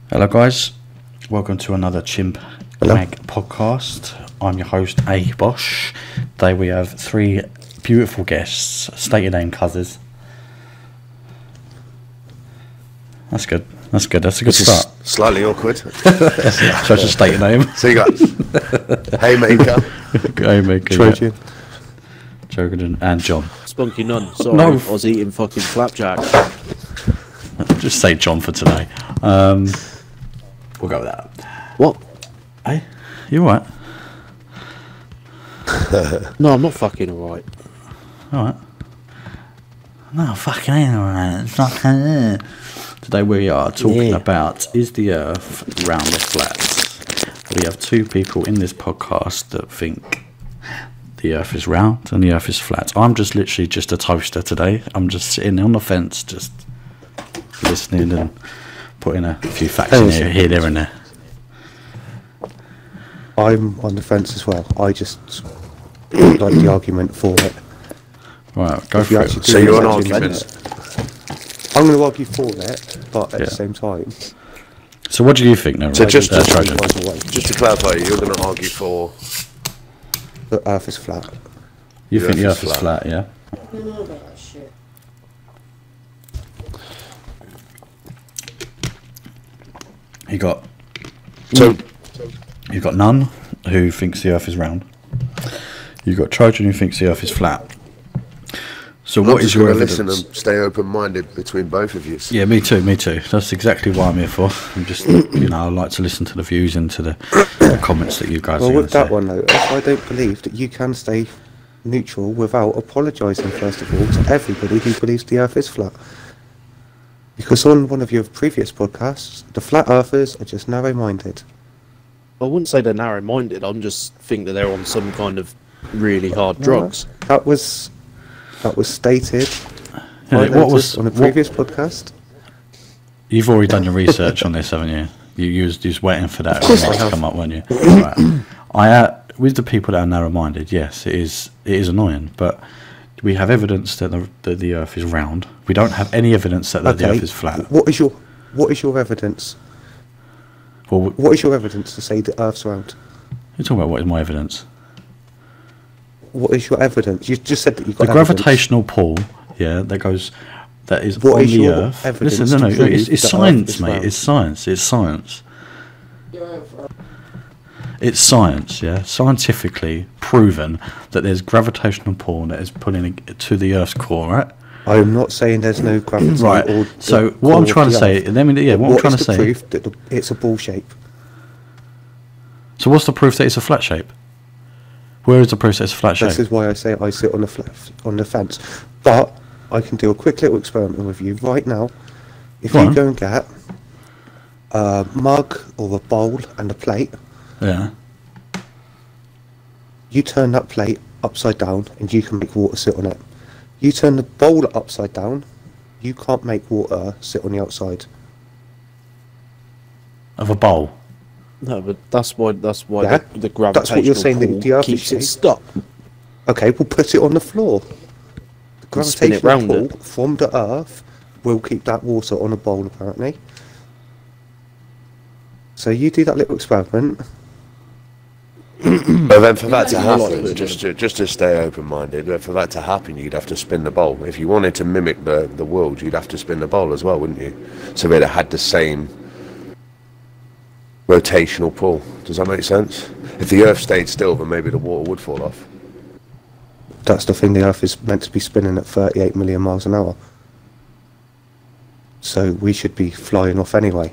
Hello guys, welcome to another Chinwag podcast. I'm your host A.Bosh. Today we have three beautiful guests. State your name, cousins. That's good. That's a good start. Slightly awkward. So I should state your name. So you got Haymaker, Haymaker, Trojan, and John. Spunky none. Sorry, No. I was eating fucking flapjack. Just say John for today. We'll go with that. What? Hey, you alright? No, I'm not fucking alright. Alright. No, fucking ain't alright. Fucking. Today we are talking about, is the earth round or flat? We have two people in this podcast that think the earth is round and the earth is flat. I'm just literally just a toaster today. I'm just sitting on the fence, just listening and putting a few facts in here, there and there. I'm on the fence as well. I just like the argument for it. Right, go for it. So you're an argument. I'm going to argue for it, but at the same time. So what do you think now? So just to clarify, you're going to argue for the earth is flat. You think the earth is flat, yeah? You got none who thinks the earth is round. You got Trojan who thinks the earth is flat. So what is your evidence? Listen and stay open-minded between both of you. Yeah, me too. That's exactly what I'm here for. I'm just, I like to listen to the views and to the comments that you guys. Well, with that one though, I don't believe that you can stay neutral without apologising first of all to everybody who believes the earth is flat. Because on one of your previous podcasts, the flat earthers are just narrow-minded. I wouldn't say they're narrow-minded. I'm just think that they're on some kind of really hard drugs. That was stated. What was on a previous podcast? You've already done your research on this, haven't you? You was just waiting for that to come up, weren't you? Right. With the people that are narrow-minded, yes, it is annoying, but we have evidence that the earth is round. We don't have any evidence that the earth is flat. What is your evidence? Well, what is your evidence to say the earth's round? You're talking about what is my evidence? What is your evidence? You just said that you've got the gravitational pull. Yeah, that is what on is the your earth. Evidence Listen, no, it's science, mate. Round? It's science. It's science. It's science, yeah. Scientifically proven that there's gravitational pull that is pulling to the Earth's core, right? I'm not saying there's no gravity. Right. So what I'm trying to say, what I'm trying to say, proof that it's a ball shape? So what's the proof that it's a flat shape? Where is the proof that it's a flat shape? This is why I say I sit on the fence. But I can do a quick little experiment with you right now. If you go and get a mug or a bowl and a plate. Yeah. You turn that plate upside down and you can make water sit on it. You turn the bowl upside down, you can't make water sit on the outside. Of a bowl? No, but that's why Yeah? the gravitational That's what you're saying, pull the earth keeps is it stuck. Okay, we'll put it on the floor. The Spin it gravitational round pull from the earth will keep that water on a bowl, apparently. So you do that little experiment. But then for that to happen, just to stay open-minded, but for that to happen, you'd have to spin the bowl. If you wanted to mimic the world, you'd have to spin the bowl as well, wouldn't you? So that it had the same rotational pull. Does that make sense? If the Earth stayed still, then maybe the water would fall off. That's the thing, the Earth is meant to be spinning at 38 million miles an hour. So we should be flying off anyway.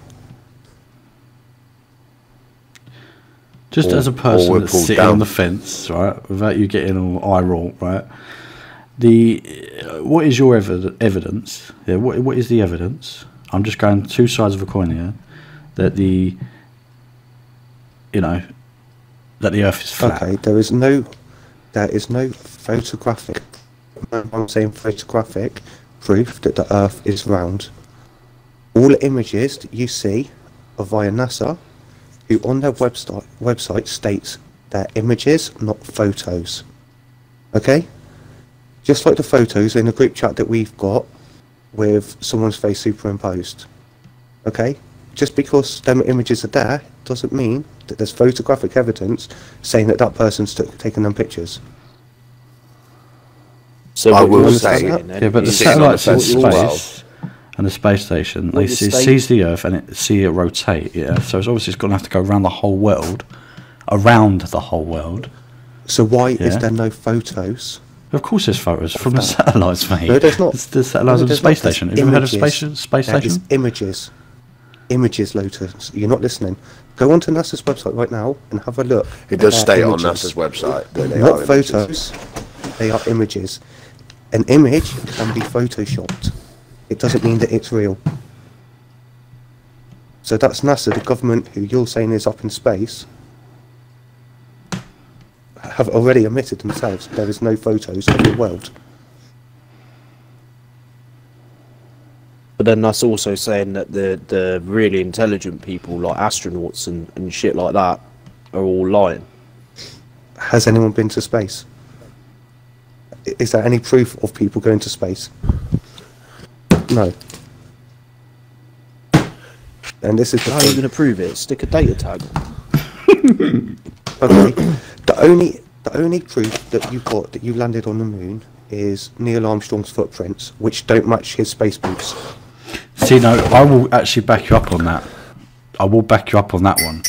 Just as a person that's sitting on the fence, right, without you getting all eye roll, right? What is your evidence? Yeah, what is the evidence? I'm just going two sides of a coin here. That the Earth is flat. Okay, there is no photographic. I'm saying photographic proof that the Earth is round. All images that you see are via NASA, who on their website states they're images, not photos. Okay? Just like the photos in the group chat that we've got with someone's face superimposed. Okay? just because them images are there doesn't mean that there's photographic evidence saying that that person's taken them pictures. So I what will you're say- saying then Yeah, but the is- satellites in sitting on the fence space and the space station, What they the see, state- sees the Earth and it see it rotate. Yeah, so it's obviously going to have to go around the whole world, So why Yeah. is there no photos? Of course, there's photos from the satellites, mate. No, there's not. It's the satellites No, on the there's space not. There's station. Have you ever heard of images. space That is station? images. Images, Lotus. You're not listening. Go onto NASA's website right now and have a look. It does at state their on images. NASA's website that they Not are images. photos. They are images. An image can be photoshopped. It doesn't mean that it's real. So that's NASA, the government who you're saying is up in space, have already admitted themselves there is no photos of the world. But then that's also saying that the really intelligent people, like astronauts and shit like that, are all lying. Has anyone been to space? Is there any proof of people going to space? No. And this is the How are you thing. going to prove it? Stick a data tag. Okay. The only proof that you got that you landed on the moon is Neil Armstrong's footprints, which don't match his space boots. See, no, I will actually back you up on that. I will back you up on that one.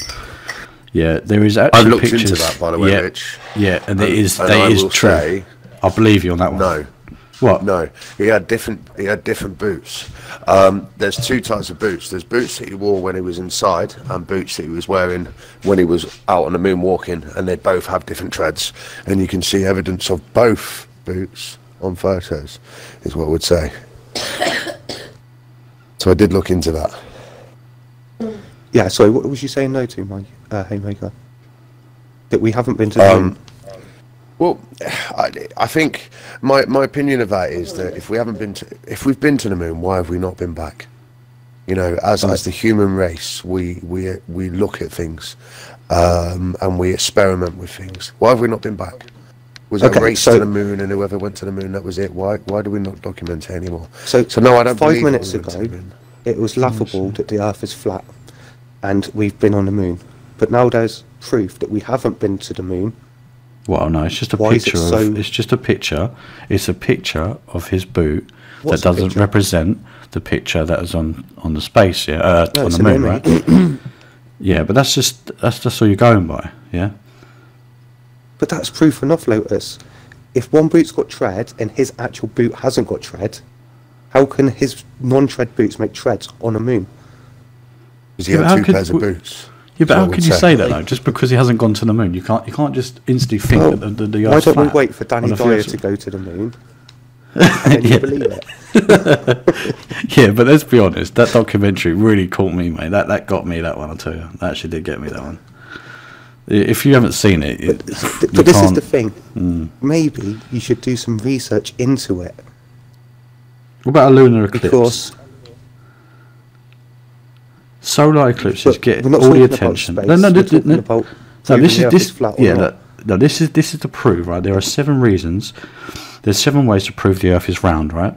Yeah, there is actually I've looked pictures. into that, by the way, yeah, Rich. Yeah, and it is And that I is will true. say, I believe you on that one. no, What? no. He had different boots. There's two types of boots. There's boots that he wore when he was inside, and boots that he was wearing when he was out on the moon walking, and they both have different treads. And you can see evidence of both boots on photos, is what I would say. So I did look into that. Yeah, sorry, what was you saying no to, Mike? Haymaker? That we haven't been to the moon? Well, I think my opinion of that is that if we've been to the moon, why have we not been back? You know, as the human race, we look at things and we experiment with things. Why have we not been back? Was there a race to the moon, and whoever went to the moon, that was it? Why do we not document it anymore? So no, I don't 5 believe minutes we went to ago, the moon. it was laughable that the Earth is flat, and we've been on the moon. But now there's proof that we haven't been to the moon. Well, no, it's just a Why is it picture. so- It's just a picture. It's a picture of his boot What's that the doesn't picture? represent the picture that is on the space. Yeah, No, on it's the an moon, image. right? Yeah, but that's just all you're going by. Yeah. But that's proof enough, Lotus. If one boot's got tread and his actual boot hasn't got tread, how can his non-tread boots make treads on a moon? Because he Yeah, but had how two could pairs of w- boots. Yeah, but That's how what I can would you say. say that though? Just because he hasn't gone to the moon, you can't just instantly think Well, that the why Earth's don't we flat wait for Danny on the Dyer first- to go to the moon? And then Yeah. you believe it. Yeah, but let's be honest, that documentary really caught me, mate. That got me, that one, I'll tell you. That actually did get me, that one. If you haven't seen it, you But this is can't- the thing. Maybe you should do some research into it. What about a lunar eclipse? Because Solar eclipses but get we're not all the talking about attention. space, No, we're no, talking about no. This proving the Earth is is flat or yeah. not. No, this is to prove, right? There are 7 reasons. There's 7 ways to prove the Earth is round, right?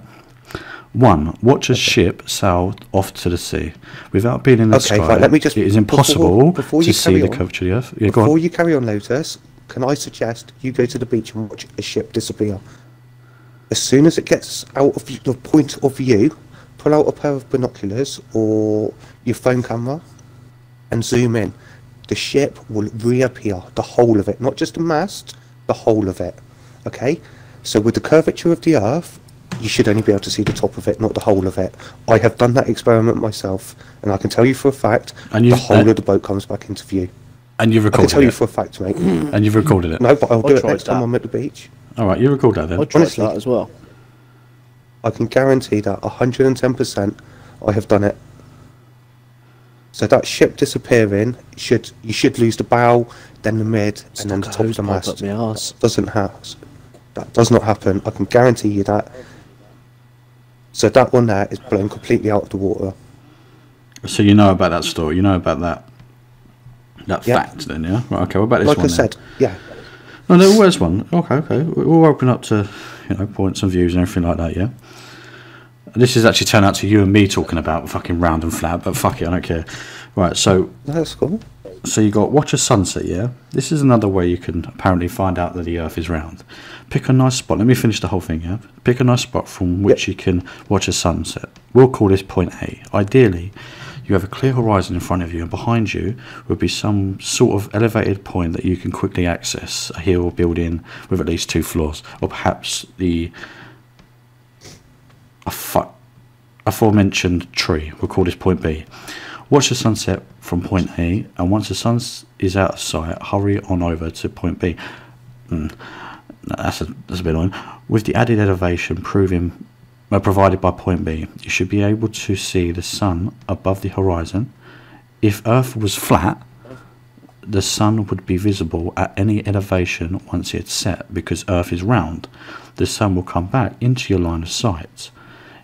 1. Watch a ship sail off to the sea without being in the Okay, sky. right, let me just- it is impossible before to you see carry the on- curvature of the Earth. Yeah, go Before on. you carry on, Lotus, can I suggest you go to the beach and watch a ship disappear? As soon as it gets out of the point of view, pull out a pair of binoculars or your phone camera and zoom in. The ship will reappear, the whole of it, not just the mast, the whole of it. Okay? So with the curvature of the Earth, you should only be able to see the top of it, not the whole of it. I have done that experiment myself, and I can tell you for a fact, And the you've- whole of the boat comes back into view. And you've I can recorded tell you it. for a fact, mate. And you've recorded it. No, but I'll do it tried next time that. I'm at the beach. All right, you record that then. I tried Honestly. that as well. I can guarantee that 110% I have done it. So that ship disappearing, you should lose the bow, then the mid, and then the top of the mast. Up my arse. That does not happen. I can guarantee you that. So that one there is blown completely out of the water. So you know about that story. You know about that Yeah. fact then, yeah? Right, okay, what about this Like one I then? said, yeah. No, there was one. Okay. We'll open up to, points and views and everything like that, yeah? This is actually turned out to you and me talking about fucking round and flat, but fuck it, I don't care. Right, so That's cool. so you got watch a sunset, yeah? This is another way you can apparently find out that the Earth is round. Pick a nice spot. Let me finish the whole thing, yeah? Pick a nice spot from which you can watch a sunset. We'll call this point A. Ideally, you have a clear horizon in front of you, and behind you would be some sort of elevated point that you can quickly access, a hill or building with at least 2 floors, or perhaps the aforementioned tree. We'll call this point B. Watch the sunset from point A, and once the sun is out of sight, hurry on over to point B. That's a bit annoying. With the added elevation provided by point B, you should be able to see the sun above the horizon. If Earth was flat, the sun would be visible at any elevation once it's set. Because Earth is round, the sun will come back into your line of sight.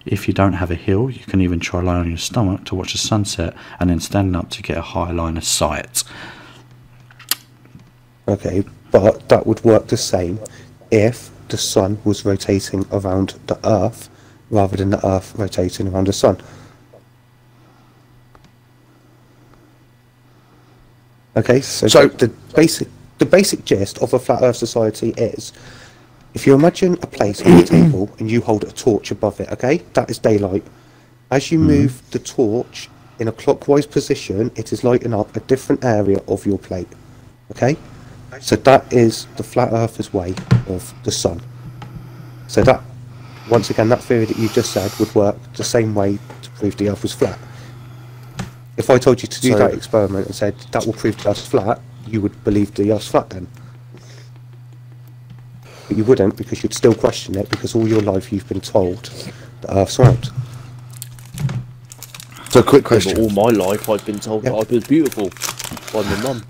If you don't have a hill, you can even try lying on your stomach to watch the sunset and then standing up to get a high line of sight. Okay, but that would work the same if the sun was rotating around the Earth rather than the Earth rotating around the sun. Okay, so the basic gist of a flat Earth society is, if you imagine a place on the table and you hold a torch above it, okay, that is daylight. As you move the torch in a clockwise position, it is lighting up a different area of your plate, okay? So that is the flat earther's way of the sun. So that, once again, that theory that you just said would work the same way to prove the earth was flat. If I told you to do that experiment and said that will prove the earth's flat, you would believe the earth's flat then. But you wouldn't, because you'd still question it, because all your life you've been told the earth's round. So quick question. All my life I've been told that I was beautiful by my mum.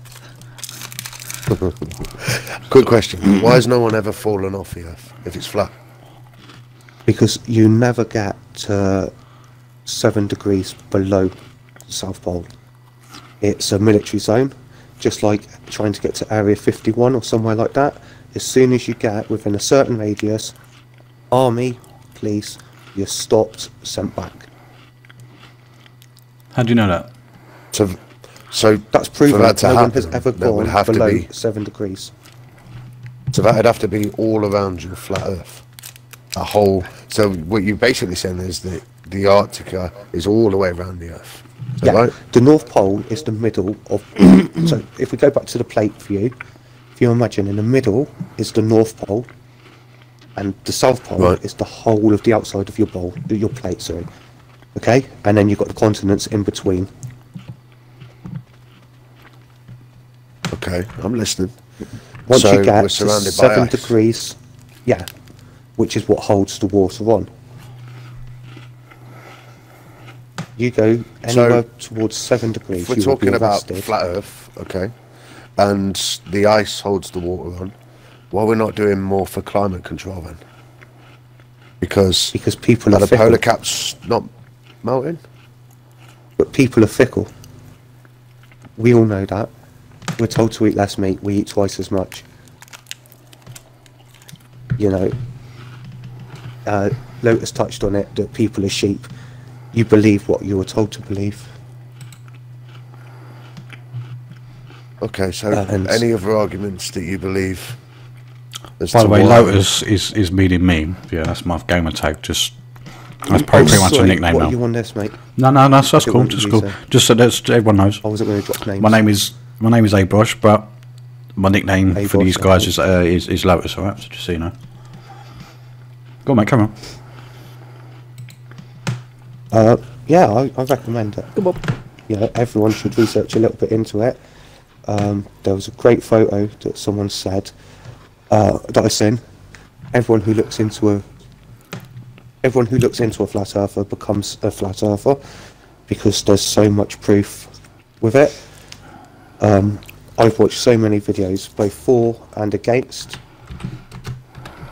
Quick question. Why has no one ever fallen off the Earth if it's flat? Because you never get to 7 degrees below the South Pole. It's a military zone, just like trying to get to Area 51 or somewhere like that. As soon as you get within a certain radius, army, police, you're stopped, sent back. How do you know that? So that's proven that no one has ever gone below 7 degrees. So that'd have to be all around your flat Earth. A whole. So what you're basically saying is that the Arctica is all the way around the Earth. Is that right? The North Pole is the middle of. So if we go back to the plate view, if you imagine in the middle is the North Pole, and the South Pole is the whole of the outside of your plate. Sorry. Okay, and then you've got the continents in between. Okay, I'm listening. Once so you get we're to surrounded 7 by ice. degrees, which is what holds the water on. You go anywhere towards 7 degrees. If we're you will be talking about arrested. flat Earth, okay, and the ice holds the water on, why we're not doing more for climate control then? Because people are the fickle. polar caps not melting. But people are fickle. We all know that. We're told to eat less meat. We eat twice as much. You know, Lotus touched on it, that people are sheep. You believe what you were told to believe. Okay, so any other arguments that you believe? By the way, Lotus is meaning me. Yeah, that's my gamer tag. That's pretty much a nickname what now. Are you on this, mate? No, that's cool. That's cool. Just so that everyone knows. I wasn't going to drop names. My name is A.Bosh, but my nickname A.Bosh, for these guys is Lotus. Alright, so just so you know. Go on, mate. Come on. Yeah, I recommend it. Come on. Yeah, everyone should research a little bit into it. There was a great photo that someone said that I seen. Everyone who looks into a flat earther becomes a flat earther, because there's so much proof with it. I've watched so many videos, both for and against,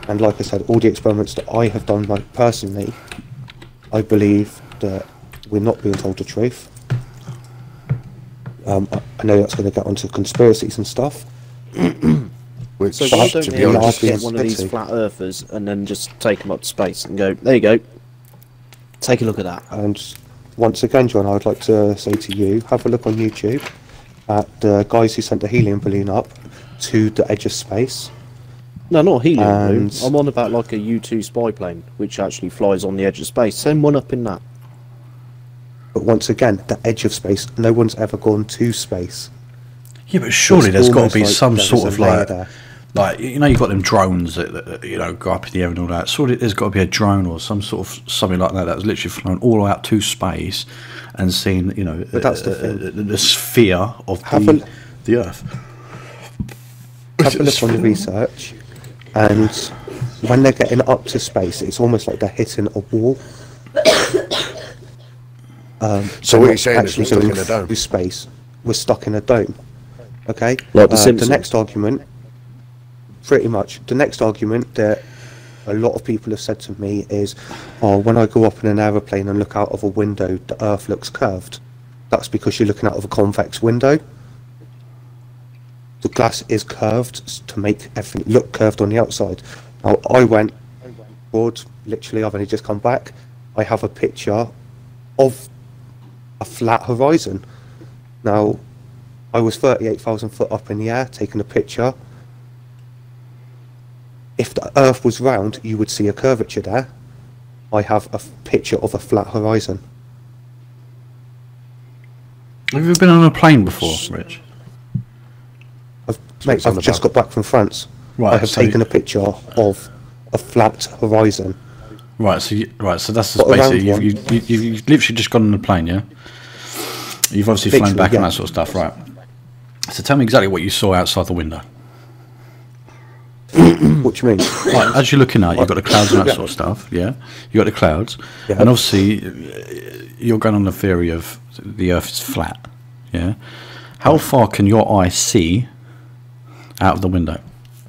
and like I said, all the experiments that I have done, like personally, I believe that we're not being told the truth. I know that's going to get onto conspiracies and stuff. Which, so why don't we just honest, get one of these flat earthers and then just take them up to space and go, there you go. Take a look at that. And once again, John, I'd like to say to you, have a look on YouTube at the guys who sent the helium balloon up to the edge of space. No, not helium balloon. And- I'm on about like a U-2 spy plane, which actually flies on the edge of space. Send one up in that. But once again, the edge of space, no one's ever gone to space. Yeah, but surely It's there's got almost to be like some there sort is of a layer like, there. you know, you've got them drones that you know go up in the air and all that. Surely there's got to be a drone or some sort of something like that that's literally flown all the way out to space and seen, you know, But that's the thing. the sphere of Have the Earth. Have a look on the research, and when they're getting up to space, it's almost like they're hitting a wall. So what you're saying is actually we're stuck going in a dome? through space. We're stuck in a dome. Okay. Like the the Simpsons. next argument, pretty much, the next argument that a lot of people have said to me is, "Oh, when I go up in an aeroplane and look out of a window, the Earth looks curved." That's because you're looking out of a convex window. The glass is curved to make everything look curved on the outside. Now, I went abroad, literally, I've only just come back. I have a picture of a flat horizon. Now, I was 38,000 foot up in the air, taking a picture. If the Earth was round, you would see a curvature there. I have a picture of a flat horizon. Have you ever been on a plane before, Rich? Mate, I've just got back from France. Right, I have so taken a picture of a flat horizon. Right, so that's But around basically one. you've literally just gone on a plane, yeah. You've obviously flown Literally, back yeah. and that sort of stuff, right? So tell me exactly what you saw outside the window. What do you mean? Right, as you're looking out, you've got the clouds and that sort of stuff, yeah. You got the clouds, Yeah. and obviously you're going on the theory of the Earth is flat, yeah. How far can your eye see out of the window?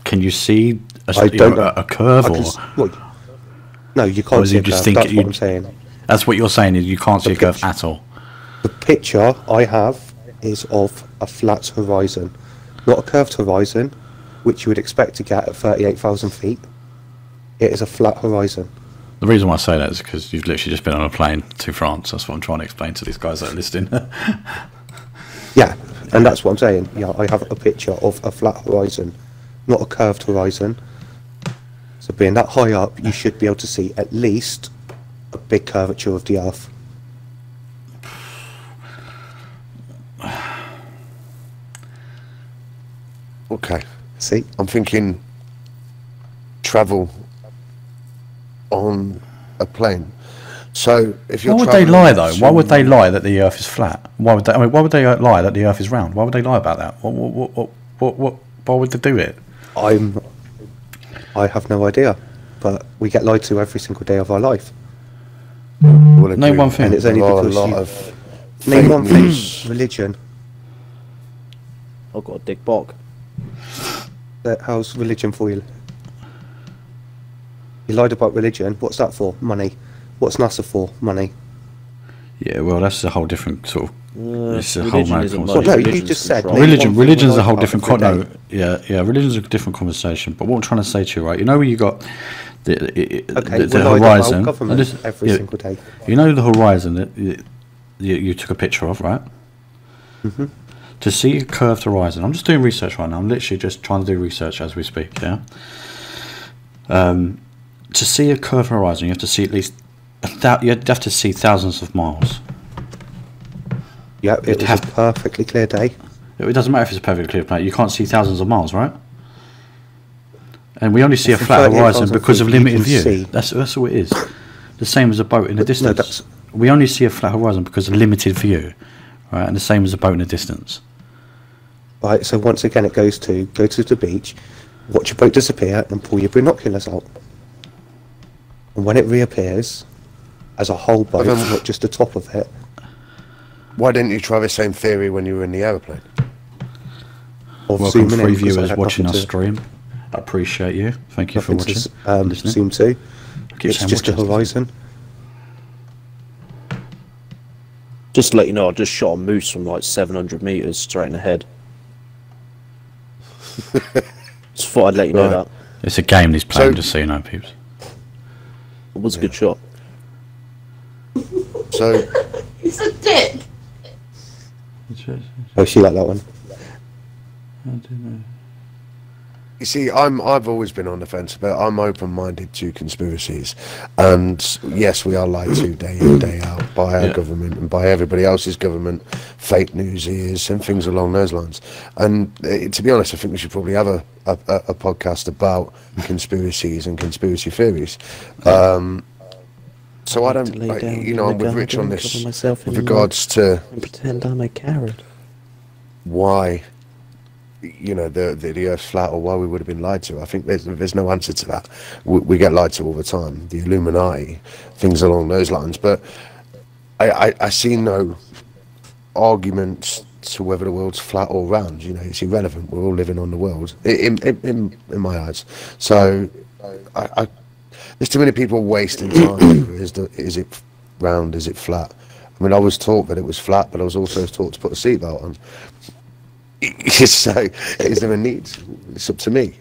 Can you see I don't know. a curve I or? can what? No, you Or can't is see you a just curve. think That's you- what I'm saying. That's what you're saying is you can't see a curve picture. at all. The picture I have is of a flat horizon, not a curved horizon, which you would expect to get at 38,000 feet. It is a flat horizon. The reason why I say that is because you've literally just been on a plane to France. That's what I'm trying to explain to these guys that are listening. Yeah, and that's what I'm saying. Yeah, I have a picture of a flat horizon, not a curved horizon. So being that high up, you should be able to see at least a big curvature of the Earth. Okay. See? I'm thinking travel on a plane. So if you're Why would they travelling lie though? to- Why would they lie that the Earth is flat? Why would they? I mean, why would they lie that the Earth is round? Why would they lie about that? What? Why would they do it? I have no idea, but we get lied to every single day of our life. Will agree. Name one thing. And it's only There are because a lot you- of Name fake one thing. news. Religion. I've got a dick bog. How's religion for you? You lied about religion. What's that for? Money. What's NASA for? Money. Yeah, well, that's a whole different sort of. It's a whole religion mad isn't conversation. money, Well, no, you religion's just said control. name Religion, one thing religion's we a whole lie different. about every No, day. yeah, religion's a different conversation. But what I'm trying to say to you, right? You know where you got the Okay, the we lied horizon. about government and this- every yeah, single day. You know the horizon that you took a picture of, right? Mhm. To see a curved horizon, I'm just doing research right now. I'm literally just trying to do research as we speak. Yeah. To see a curved horizon, you have to see at least you have to see thousands of miles. Yeah, it was have- a perfectly clear day. It doesn't matter if it's a perfectly clear planet. You can't see thousands of miles, right? And we only see a From flat 38,000 horizon because of feet, you limited can view. see- That's all it is. The same as a boat in the No, distance. that's- We only see a flat horizon because of limited view, right? And the same as a boat in the distance. Right, so once again, it goes to go to the beach, watch your boat disappear, and pull your binoculars out. And when it reappears, as a whole boat, then- not just the top of it, Why didn't you try the same theory when you were in the airplane? of Welcome, zooming in, free because I viewers had watching nothing us to- stream. I appreciate you. Thank you for nothing watching. to and listening. zoom to. Keep It's saying just a watch us. horizon. Just to let you know, I just shot a moose from like 700 meters straight in the head. Just thought I'd let you know Right. that. It's a game he's playing, So- just so you know, peeps. It was a good shot. So He's a dick. Oh, she like that one. I don't know. you see, I've always been on the fence, but I'm open-minded to conspiracies, and yes, we are lied to day in day out by our government and by everybody else's government. Fake news is and things along those lines. And to be honest, I think we should probably have a podcast about conspiracies and conspiracy theories. So I don't, I'm with Rich on this with regards to pretend I'm a carrot. why, the Earth's flat, or why we would have been lied to. I think there's no answer to that. We get lied to all the time. The Illuminati, things along those lines. But I see no arguments to whether the world's flat or round. It's irrelevant. We're all living on the world in my eyes. So there's too many people wasting time. Is it round? Is it flat? I mean, I was taught that it was flat, but I was also taught to put a seatbelt on. So, is there a need? It's up to me.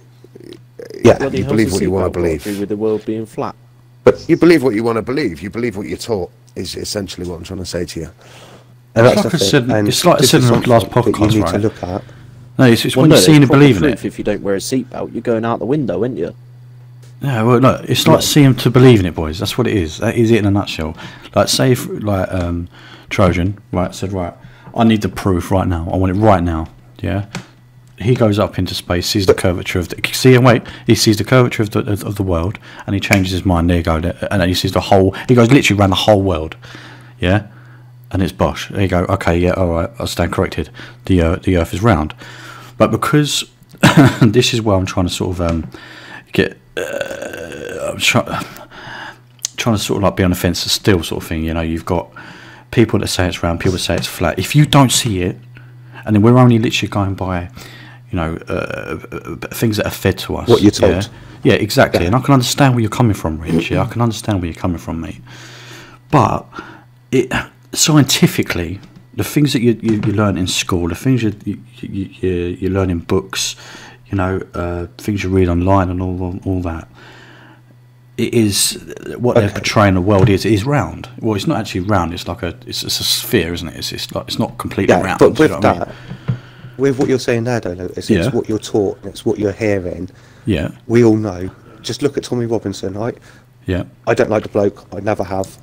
Yeah, you believe what you want to believe. With the world being flat. But you believe what you want to believe. You believe what you're taught. Is essentially what I'm trying to say to you. And It's like I said in the last podcast, you need right? to look at. No, it's when you're seeing and believing it. If you don't wear a seatbelt, you're going out the window, aren't you? Yeah, well, no, it's like seeing to believe in it, boys. That's what it is. That is it in a nutshell. Like, say, if, Trojan, right, said, right, I need the proof right now. I want it right now. Yeah, he goes up into space, sees the curvature of he sees the curvature of the world, and he changes his mind. There you go, and then he sees the whole. He goes literally around the whole world. Yeah, and it's Bosh. There you go. Okay, yeah, all right. I stand corrected. The Earth is round, but because this is where I'm trying to sort of get. I'm trying to sort of like be on the fence still, sort of thing. You've got people that say it's round, people that say it's flat. If you don't see it, and then we're only literally going by, things that are fed to us. What you're told. Yeah, exactly. Yeah. And I can understand where you're coming from, Rich. Yeah, I can understand where you're coming from, mate. But scientifically, the things that you learn in school, the things you learn in books, things you read online and all that, it is what they're portraying the world is round. Well, it's not actually round. It's like it's a sphere, isn't it? It's not completely round. But with that, with what you're saying there, though, it's what you're taught and it's what you're hearing. Yeah. We all know. Just look at Tommy Robinson, right? Yeah. I don't like the bloke. I never have.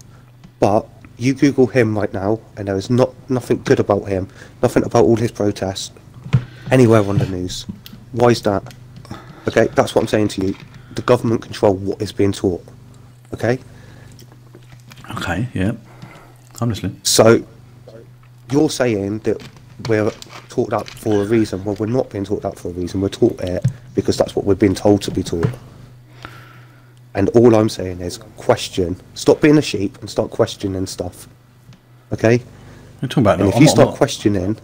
But you Google him right now, and there is nothing good about him. Nothing about all his protests anywhere on the news. Why is that? Okay, that's what I'm saying to you. The government control what is being taught. Okay? Okay, yeah. I'm listening. So, you're saying that we're taught that for a reason. Well, we're not being taught that for a reason. We're taught it because that's what we're being told to be taught. And all I'm saying is question. Stop being a sheep and start questioning stuff. Okay? You're talking about... And if you start questioning...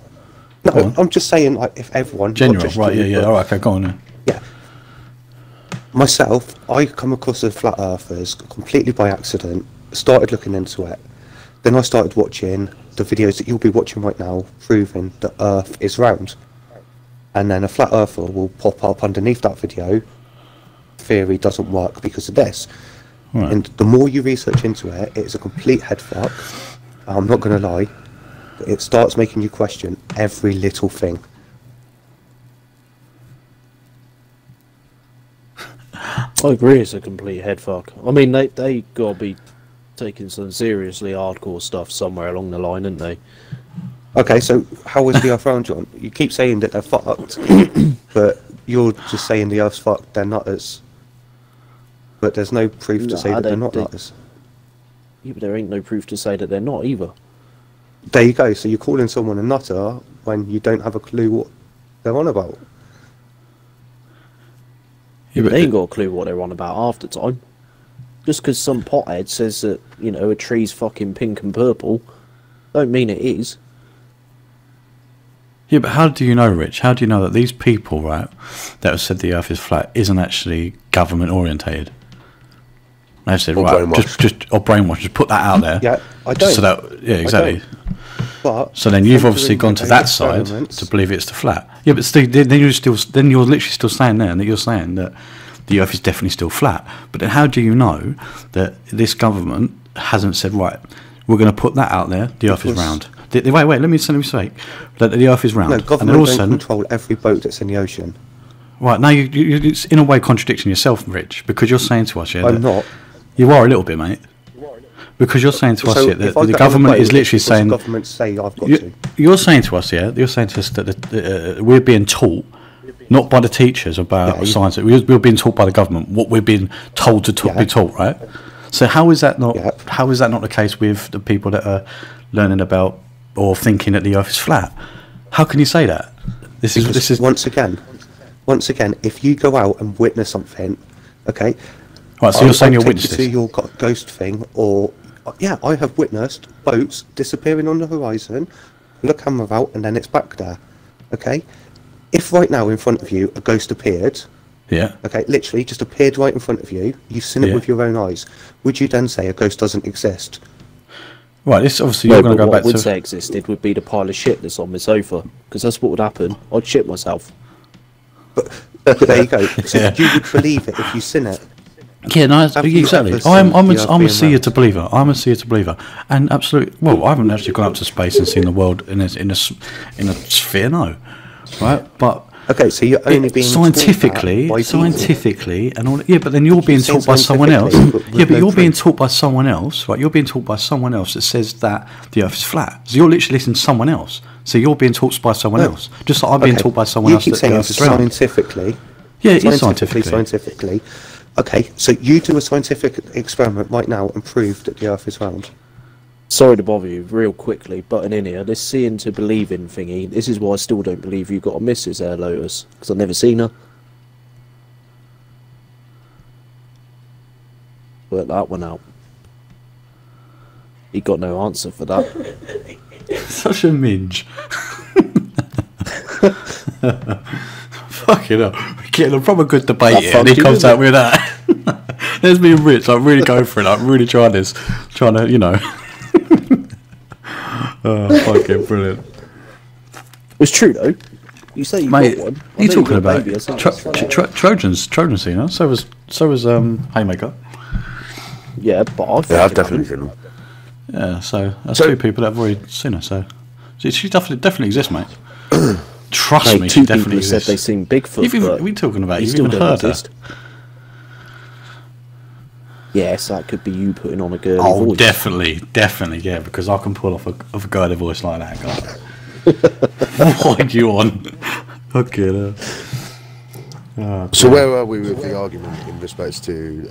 No, I'm just saying, like, if everyone... General, right, yeah, all right, okay, go on then. Yeah. Myself, I come across the flat earthers completely by accident, started looking into it. Then I started watching the videos that you'll be watching right now proving the earth is round. And then a flat earther will pop up underneath that video. Theory doesn't work because of this. Right. And the more you research into it, it's a complete head fuck. I'm not going to lie. It starts making you question every little thing. I agree, it's a complete head fuck. I mean, they gotta be taking some seriously hardcore stuff somewhere along the line, aren't they? Okay, so how is the Earth round, John? You keep saying that they're fucked, but you're just saying the Earth's fucked, they're nutters. But there's no proof to say that they're not nutters. Yeah, but there ain't no proof to say that they're not either. There you go, so you're calling someone a nutter when you don't have a clue what they're on about. Yeah, but they ain't got a clue what they're on about half the time. Just because some pothead says that, a tree's fucking pink and purple, don't mean it is. Yeah, but how do you know, Rich? How do you know that these people, right, that have said the Earth is flat, isn't actually government orientated? They said, right, or brainwash, just put that out there. Yeah, I don't. So that, yeah, exactly. But so then you've obviously gone to that side to believe it's the flat. Yeah, but still, then you're literally still saying there, and that you're saying that the Earth is definitely still flat. But then how do you know that this government hasn't said, right, we're going to put that out there. The Earth is round. Wait. Let me say that the Earth is round. No, government don't control every boat that's in the ocean. Right now, you're in a way contradicting yourself, Rich, because you're saying to us, yeah, I'm not. You are a little bit, mate. Because you're saying to us, So yeah, that if I the get government on a is boat, literally does saying. the government say I've got to. You're saying to us, yeah, you're saying to us that we're being taught, not by the teachers about science. We're being taught by the government what we're being told to be taught, right? So how is that not? How is that not the case with the people that are learning about or thinking that the Earth is flat? How can you say that? This is once again, if you go out and witness something, okay. Right, so you're saying you're witnessing to your ghost thing, or I have witnessed boats disappearing on the horizon, pull a camera out, and then it's back there. Okay, if right now in front of you a ghost appeared, okay, literally just appeared right in front of you, you've seen it with your own eyes, would you then say a ghost doesn't exist? Right, this obviously you're going to go back to. What would say existed would be the pile of shit that's on my sofa, because that's what would happen. I'd shit myself. But there you go. So you would believe it if you seen it. Yeah, no, exactly. I'm a seer to believer. I'm a seer to believer, and absolutely. Well, I haven't actually gone up to space and seen the world in a sphere, no, right? But okay, so you're only being scientifically, and all. Yeah, but then you're being taught by someone else. Yeah, but you're being taught by someone else, right? You're being taught by someone else that says that the Earth is flat. So you're literally listening to someone else. So you're being taught by someone else, just like I'm being taught by someone else that the Earth is round. Scientifically. Yeah, it is scientifically. Scientifically. Okay, so you do a scientific experiment right now and prove that the Earth is round. Sorry to bother you, real quickly, butting in here. This seeing to believing thingy, this is why I still don't believe you got a missus there, Lotus, because I've never seen her. Work that one out. He got no answer for that. Such a minge. Fucking hell. We're getting a proper good debate here, and he comes out with that. There's me and Rich, I'm really going for it, I'm really trying to, you know. Oh, fucking brilliant. It's true though. You say you mate, got one. What are you talking about? Trojans seen her, so was Haymaker. Yeah, but I've definitely seen them. Yeah, so that's two people that have already seen her, so she definitely exists, mate. Trust me, she definitely exists. Said they seen Bigfoot. What are you talking about? You've even heard her. Yes, that could be you putting on a girly voice. Oh, definitely, yeah, because I can pull off a girly voice like that, guy. What are you on? Okay. So where are we with the argument in respect to?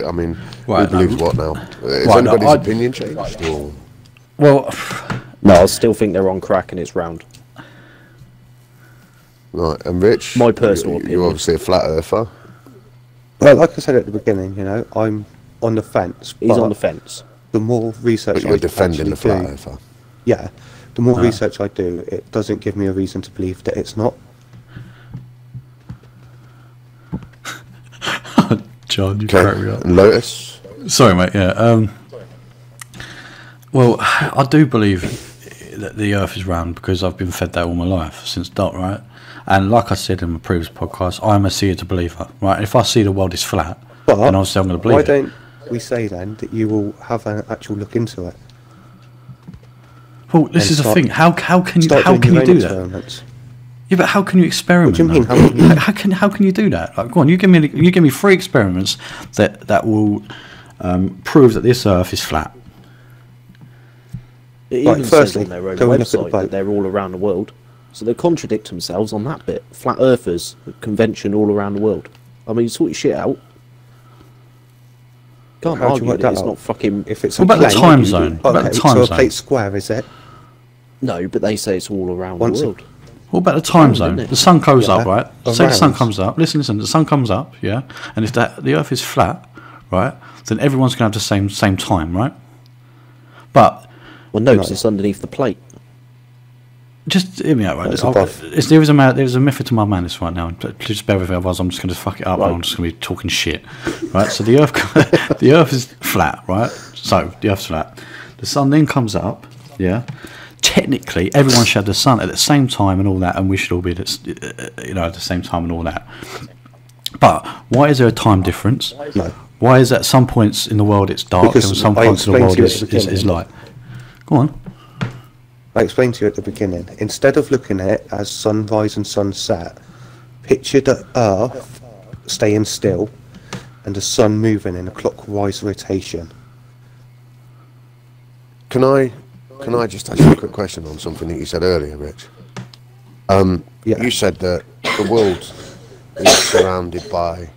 I mean, who believes what now? Is anybody's opinion changed? Or? Well, no, I still think they're on crack and it's round. Right, and Rich, my personal opinion. You're obviously a flat earther. Well, like I said at the beginning, you know, I'm on the fence. He's on the fence. The more research but you're defending the flat earther. Yeah, the more research I do, it doesn't give me a reason to believe that it's not. John, you crack me up. Lotus. Sorry, mate. Yeah. Well, I do believe that the Earth is round because I've been fed that all my life since dot, right? And like I said in my previous podcast, I'm a seer to believer, right? If I see the world is flat, then obviously I'm going to believe it. Why don't we say then that you will have an actual look into it? Well, this is the thing. How can you do that? Yeah, but how can you experiment? What do you mean? How can you do that? Like, go on, you give me 3 experiments that will prove that this Earth is flat. It even says on their own website that they're all around the world. So they contradict themselves on that bit. Flat Earthers convention all around the world. I mean, sort your shit out. Can't argue that it's not fucking. If it's what about the time zone? Okay, so a plate square, is it? No, but they say it's all around the world. What about the time zone? The sun goes up, right? Say the sun comes up. Listen. The sun comes up, yeah. And if the Earth is flat, right, then everyone's going to have the same time, right? But no, because it's underneath the plate. Just hear me out, right? There's a method to my madness right now. Just bear with me, otherwise I'm just going to fuck it up. Right. And I'm just going to be talking shit, right? So the Earth is flat, right? So the Earth's flat. The sun then comes up, yeah. Technically, everyone should have the sun at the same time and all that, and we should all be at the same time and all that. But why is there a time difference? No. Why is at some points in the world it's dark Because and some I points in the explained world to you at the is beginning. light? Go on. I explained to you at the beginning. Instead of looking at it as sunrise and sunset, picture the Earth staying still and the sun moving in a clockwise rotation. Can I just ask you a quick question on something that you said earlier, Rich? Yeah. You said that the world is surrounded by.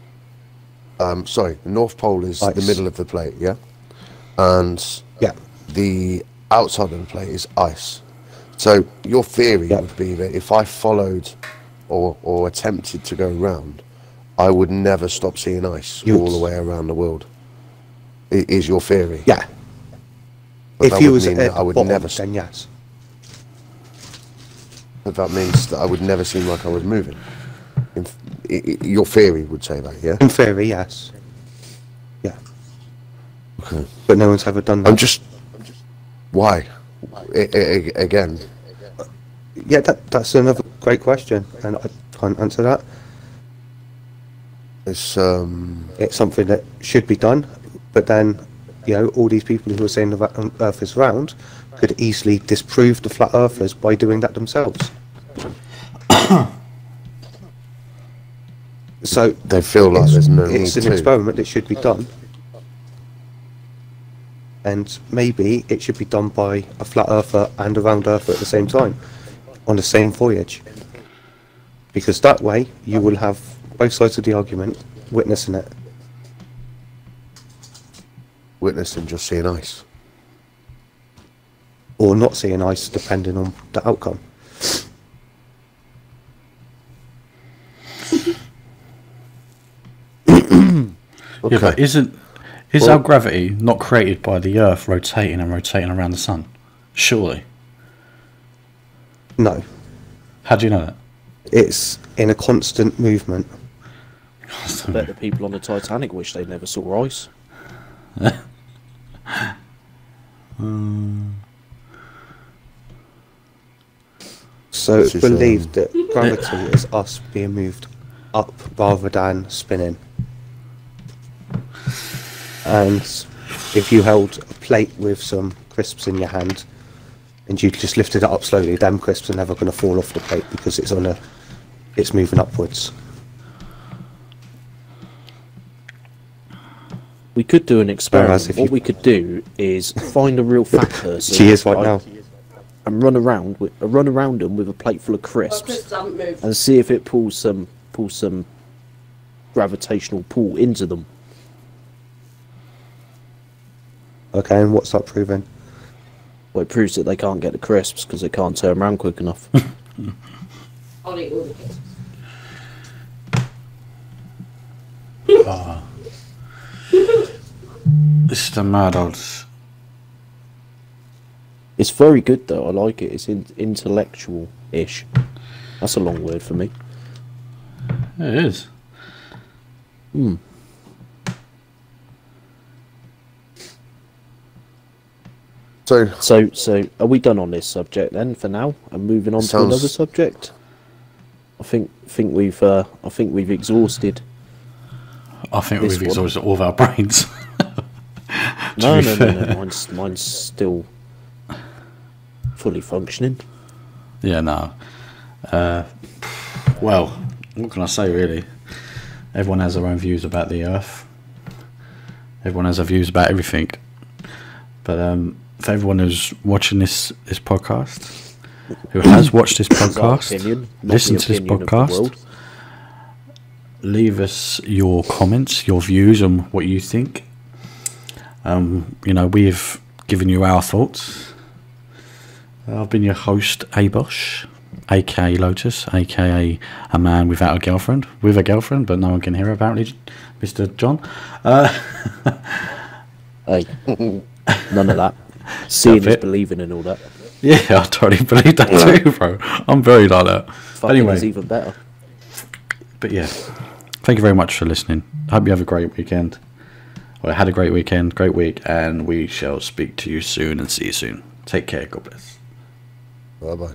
The North Pole is the Ice. middle of the plate, yeah, and Yeah. the outside of the plate is ice. So your theory Yeah. would be that if I followed or attempted to go round, I would never stop seeing ice You'd- all the way around the world. Is your theory? Yeah. But If that you would was mean at that I the would bottom, never. then yes. But that means that I would never seem like I was moving. Your theory would say that, yeah? In theory, yes. Yeah. Okay. But no one's ever done that. I'm just. Why? Again. Yeah, that's another great question, and I can't answer that. It's It's something that should be done, but then, all these people who are saying the Earth is round could easily disprove the flat earthers by doing that themselves. So they feel like there's no need it's an to. experiment that should be done, and maybe it should be done by a flat earther and a round earther at the same time on the same voyage, because that way you will have both sides of the argument witnessing it. Witnessing just seeing ice. Or not seeing ice, depending on the outcome. Okay. Yeah, but is our gravity not created by the Earth rotating and rotating around the sun? Surely. No, How do you know that? it's in a constant movement. I bet the people on the Titanic wish they never saw ice. So This it's is, believed that gravity is us being moved up rather than spinning. And if you held a plate with some crisps in your hand and you just lifted it up slowly, them crisps are never going to fall off the plate because it's moving upwards. We could do an Whereas experiment. if What you- we could do is find a real fat person. She is right now. And run around them with a plate full of crisps, Crisps haven't moved. and see if it pulls some gravitational pull into them. Okay, and what's that proving? Well, it proves that they can't get the crisps because they can't turn around quick enough. I'll eat all the crisps. This is the mad old. It's very good though. I like it. It's intellectual-ish. That's a long word for me. It is. So are we done on this subject then for now? And moving on to Sounds- another subject. I think we've exhausted. I think This we've one. exhausted all of our brains. No, be no, fair. no, no. Mine's still fully functioning. Yeah, no. Well, what can I say really? Everyone has their own views about the Earth. Everyone has their views about everything. But for everyone who's watching this podcast, who has watched this That's our podcast, opinion, not listen the to this opinion of the podcast, world. leave us your comments, your views on what you think. We've given you our thoughts. I've been your host, A.Bosh, aka Lotus, aka a man without a girlfriend, with a girlfriend, but no one can hear apparently, Mr. John. Hey, none of that. Seeing is it. believing and all that. Yeah, I totally believe that too, bro. I'm very like that. Fucking Anyway. is even better. But yeah, thank you very much for listening. I hope you have a great weekend. Well, I had a great weekend, great week, and we shall speak to you soon and see you soon. Take care. God bless. Bye bye.